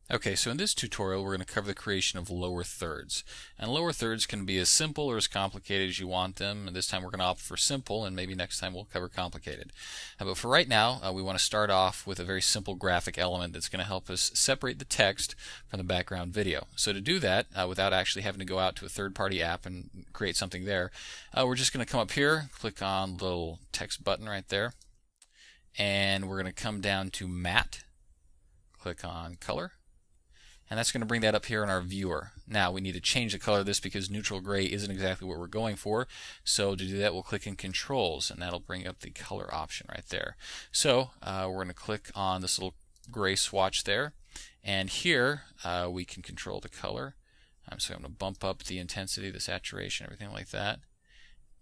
Okay, so in this tutorial we're going to cover the creation of lower thirds. And lower thirds can be as simple or as complicated as you want them. And this time we're going to opt for simple, and maybe next time we'll cover complicated. But for right now, we want to start off with a very simple graphic element that's going to help us separate the text from the background video. So to do that, without actually having to go out to a third-party app and create something there, we're just going to come up here, click on the little text button right there, and we're going to come down to Matte, click on Color. And that's going to bring that up here in our viewer. Now we need to change the color of this because neutral gray isn't exactly what we're going for. So to do that, we'll click in Controls, and that'll bring up the color option right there. So we're going to click on this little gray swatch there, and here we can control the color. So I'm going to bump up the intensity, the saturation, everything like that.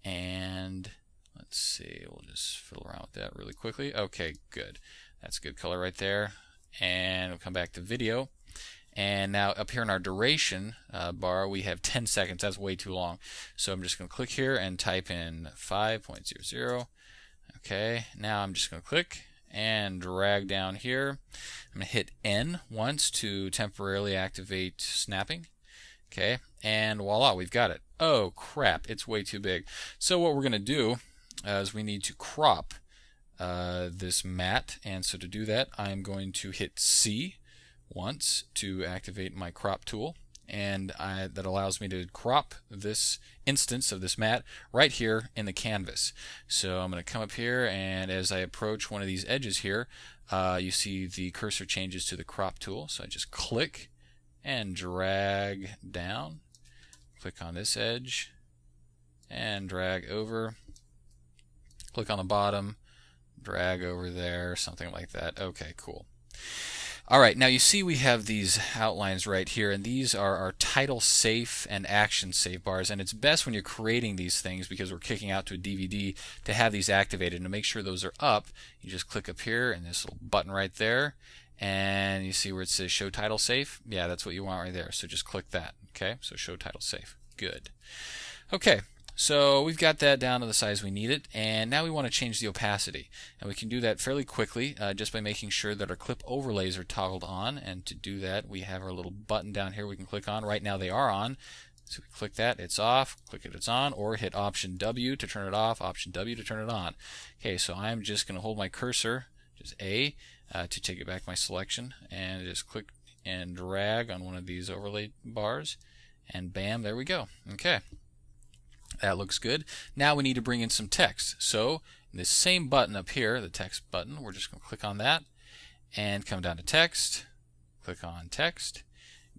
And let's see, we'll just fiddle around with that really quickly. Okay, good. That's a good color right there. And we'll come back to video. And now up here in our duration bar, we have 10 seconds. That's way too long. So I'm just going to click here and type in 5.00. Okay, now I'm just going to click and drag down here. I'm going to hit N once to temporarily activate snapping. Okay, and voila, we've got it. Oh crap, it's way too big. So what we're going to do is we need to crop this matte. And so to do that, I'm going to hit C once to activate my crop tool, and that allows me to crop this instance of this matte right here in the canvas. So I'm going to come up here, and as I approach one of these edges here, you see the cursor changes to the crop tool. So I just click and drag down, click on this edge and drag over, click on the bottom, drag over there, something like that. Okay, cool. Alright, now you see we have these outlines right here, and these are our title safe and action safe bars, and it's best when you're creating these things, because we're kicking out to a DVD, to have these activated. And to make sure those are up, you just click up here and this little button right there, and you see where it says show title safe. Yeah, that's what you want right there, so just click that. Okay, so show title safe. Good. Okay, so we've got that down to the size we need it, and now we want to change the opacity, and we can do that fairly quickly just by making sure that our clip overlays are toggled on. And to do that, we have our little button down here we can click on. Right now they are on, so we click that, it's off, click it, it's on, or hit Option W to turn it off, Option W to turn it on. Okay, so I'm just going to hold my cursor, just A, to take it back my selection, and just click and drag on one of these overlay bars, and bam, there we go. Okay. That looks good. Now we need to bring in some text. So in this same button up here, the text button, we're just going to click on that and come down to text, click on text.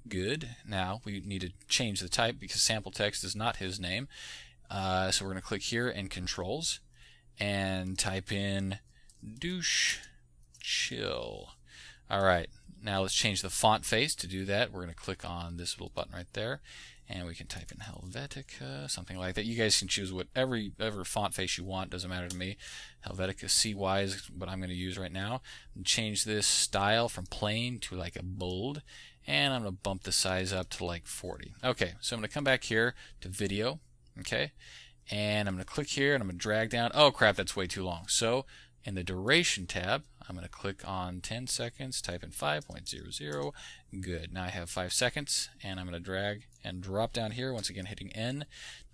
Good. Now we need to change the type because sample text is not his name. So we're going to click here in Controls and type in douche chill. Alright, now let's change the font face. To do that, we're going to click on this little button right there, and we can type in Helvetica, something like that. You guys can choose whatever font face you want, doesn't matter to me. Helvetica CY is what I'm going to use right now. And change this style from plain to like a bold, and I'm going to bump the size up to like 40. Okay, so I'm going to come back here to video, okay, and I'm going to click here and I'm going to drag down. Oh crap, that's way too long. So in the duration tab, I'm going to click on 10 seconds, type in 5.00. Good. Now I have 5 seconds, and I'm going to drag and drop down here, once again hitting N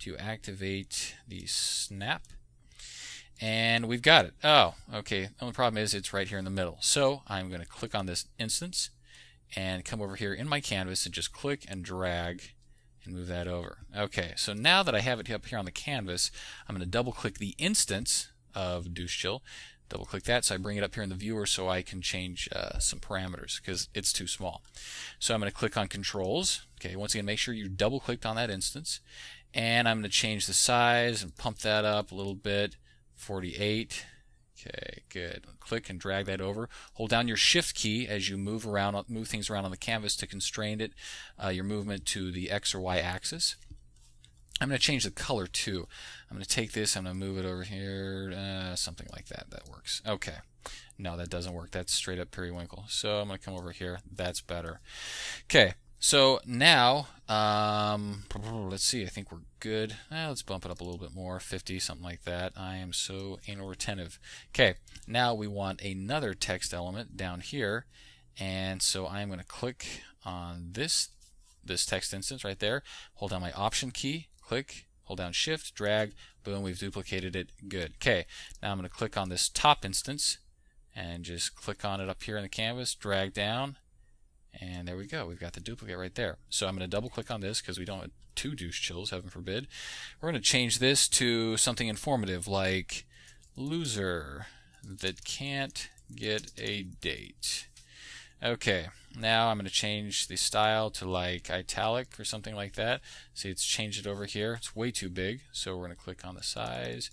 to activate the snap. And we've got it. Oh, okay. The only problem is it's right here in the middle. So I'm going to click on this instance and come over here in my canvas and just click and drag and move that over. Okay, so now that I have it up here on the canvas, I'm going to double click the instance of douche chill. Double click that so I bring it up here in the viewer so I can change some parameters because it's too small. So I'm going to click on Controls. Okay, once again, make sure you double clicked on that instance, and I'm going to change the size and pump that up a little bit, 48. Okay, good. Click and drag that over. Hold down your Shift key as you move things around on the canvas to constrain it, your movement to the X or Y axis. I'm going to change the color too. I'm going to take this, I'm going to move it over here, something like that. That works. Okay. No, that doesn't work. That's straight up periwinkle. So I'm going to come over here. That's better. Okay. So now, let's see. I think we're good. Let's bump it up a little bit more, 50, something like that. I am so anal retentive. Okay. Now we want another text element down here, And so I'm going to click on this text instance right there, hold down my Option key, click, hold down Shift, drag, boom, we've duplicated it. Good. Okay, now I'm going to click on this top instance and just click on it up here in the canvas, drag down, and there we go. We've got the duplicate right there. So I'm going to double click on this because we don't have 2 douche chills, heaven forbid. We're going to change this to something informative like loser that can't get a date. Okay, now I'm going to change the style to like italic or something like that. See, it's changed it over here. It's way too big, so we're going to click on the size,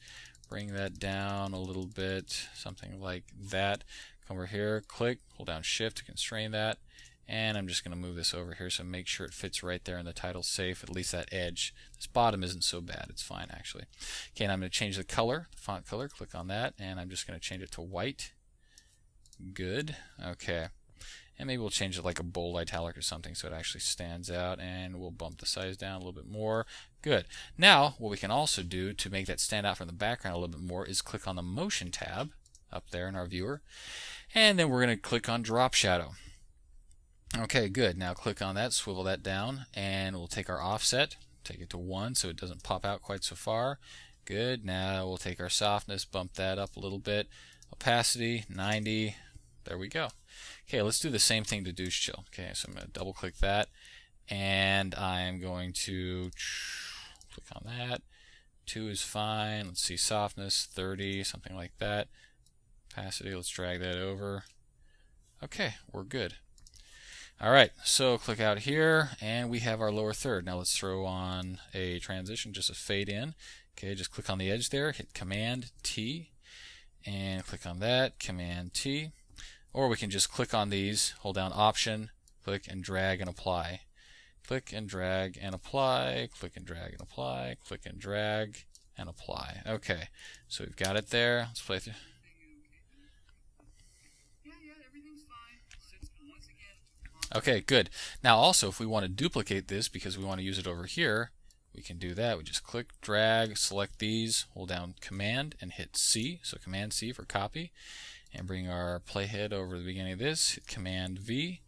bring that down a little bit, something like that. Come over here, click, hold down Shift to constrain that, and I'm just going to move this over here so make sure it fits right there and the title's safe, at least that edge. This bottom isn't so bad, it's fine actually. Okay, and I'm going to change the color, the font color, click on that, and I'm just going to change it to white. Good. Okay. And maybe we'll change it like a bold italic or something so it actually stands out, and we'll bump the size down a little bit more. Good. Now, what we can also do to make that stand out from the background a little bit more is click on the Motion tab up there in our viewer, and then we're going to click on Drop Shadow. Okay, good. Now click on that, swivel that down, and we'll take our offset, take it to 1 so it doesn't pop out quite so far. Good. Now we'll take our softness, bump that up a little bit. Opacity, 90. There we go. Okay, let's do the same thing to douche chill. Okay, so I'm going to double click that, and I'm going to click on that. 2 is fine. Let's see, softness, 30, something like that. Opacity, let's drag that over. Okay, we're good. Alright, so click out here, and we have our lower third. Now let's throw on a transition, just a fade in. Okay, just click on the edge there, hit Command T, and click on that, Command T. Or we can just click on these, hold down Option, click and drag and apply. Click and drag and apply, click and drag and apply, click and drag and apply. Okay, so we've got it there. Let's play through. Okay, good. Now also, if we want to duplicate this because we want to use it over here, we can do that. We just click, drag, select these, hold down Command and hit C, so Command C for copy, and bring our playhead over to the beginning of this, hit Command V,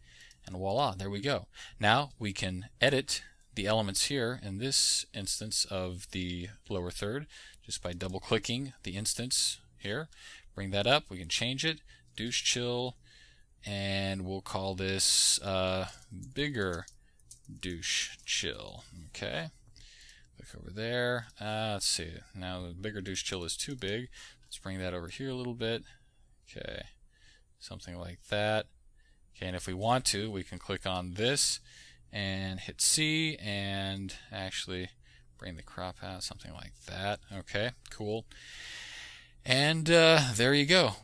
and voila, there we go. Now we can edit the elements here in this instance of the lower third just by double clicking the instance here. Bring that up, we can change it, douche chill, and we'll call this bigger douche chill. Okay, click over there. Let's see, now the bigger douche chill is too big. Let's bring that over here a little bit. Okay, something like that. Okay, and if we want to, we can click on this and hit C and actually bring the crop out, something like that. Okay, cool. And there you go.